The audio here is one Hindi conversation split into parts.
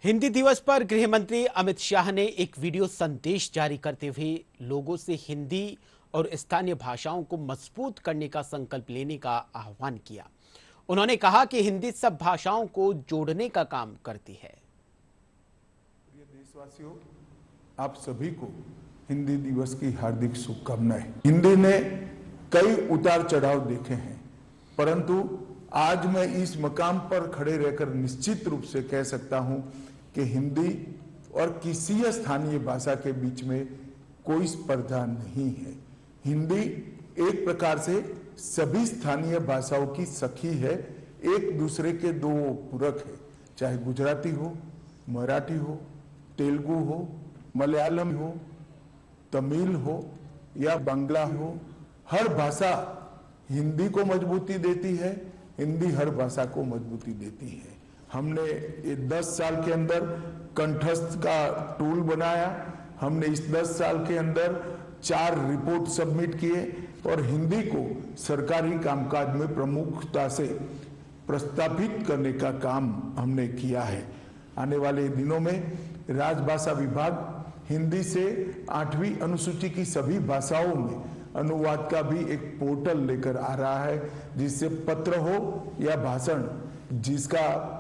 हिंदी दिवस पर गृह मंत्री अमित शाह ने एक वीडियो संदेश जारी करते हुए लोगों से हिंदी और स्थानीय भाषाओं को मजबूत करने का संकल्प लेने का आह्वान किया। उन्होंने कहा कि हिंदी सब भाषाओं को जोड़ने का काम करती है। प्रिय देशवासियों, आप सभी को हिंदी दिवस की हार्दिक शुभकामनाएं। हिंदी ने कई उतार चढ़ाव देखे हैं, परंतु आज मैं इस मकाम पर खड़े रहकर निश्चित रूप से कह सकता हूं कि हिंदी और किसी स्थानीय भाषा के बीच में कोई स्पर्धा नहीं है। हिंदी एक प्रकार से सभी स्थानीय भाषाओं की सखी है, एक दूसरे के दो पूरक है। चाहे गुजराती हो, मराठी हो, तेलुगु हो, मलयालम हो, तमिल हो या बांग्ला हो, हर भाषा हिंदी को मजबूती देती है, हिंदी हर भाषा को मजबूती देती है। हमने ये 10 साल के अंदर कंठस्थ का टूल बनाया। हमने इस 10 साल के अंदर 4 रिपोर्ट सबमिट किए और हिंदी को सरकारी कामकाज में प्रमुखता से प्रस्तावित करने का काम हमने किया है। आने वाले दिनों में राजभाषा विभाग हिंदी से 8वीं अनुसूची की सभी भाषाओं में अनुवाद का भी एक पोर्टल लेकर आ रहा है, जिससे पत्र हो या भाषण, जिसका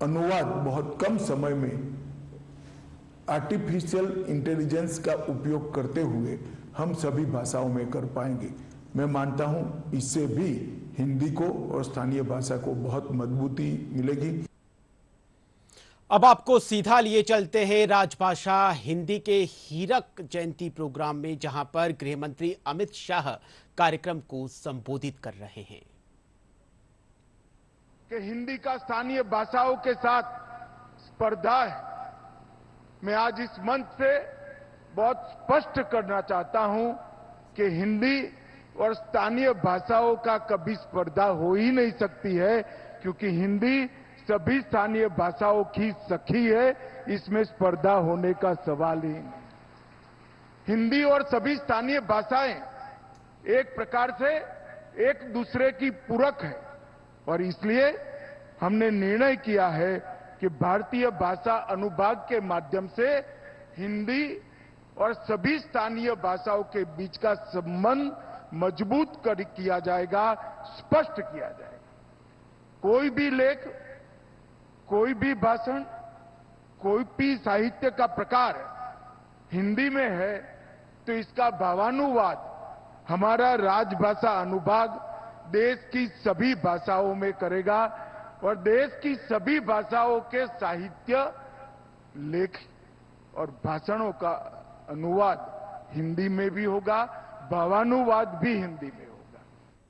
अनुवाद बहुत कम समय में आर्टिफिशियल इंटेलिजेंस का उपयोग करते हुए हम सभी भाषाओं में कर पाएंगे। मैं मानता हूं इससे भी हिंदी को और स्थानीय भाषा को बहुत मजबूती मिलेगी। अब आपको सीधा लिए चलते हैं राजभाषा हिंदी के हीरक जयंती प्रोग्राम में, जहां पर गृह मंत्री अमित शाह कार्यक्रम को संबोधित कर रहे हैं। कि हिंदी का स्थानीय भाषाओं के साथ स्पर्धा है। मैं आज इस मंच से बहुत स्पष्ट करना चाहता हूं कि हिंदी और स्थानीय भाषाओं का कभी स्पर्धा हो ही नहीं सकती है, क्योंकि हिंदी सभी स्थानीय भाषाओं की सखी है। इसमें स्पर्धा होने का सवाल ही नहीं। हिंदी और सभी स्थानीय भाषाएं एक प्रकार से एक दूसरे की पूरक है और इसलिए हमने निर्णय किया है कि भारतीय भाषा अनुभाग के माध्यम से हिंदी और सभी स्थानीय भाषाओं के बीच का संबंध मजबूत किया जाएगा, स्पष्ट किया जाएगा। कोई भी लेख, कोई भी भाषण, कोई भी साहित्य का प्रकार हिंदी में है तो इसका भावानुवाद हमारा राजभाषा अनुभाग देश की सभी भाषाओं में करेगा और देश की सभी भाषाओं के साहित्य, लेख और भाषणों का अनुवाद हिंदी में भी होगा, भावानुवाद भी हिंदी में होगा।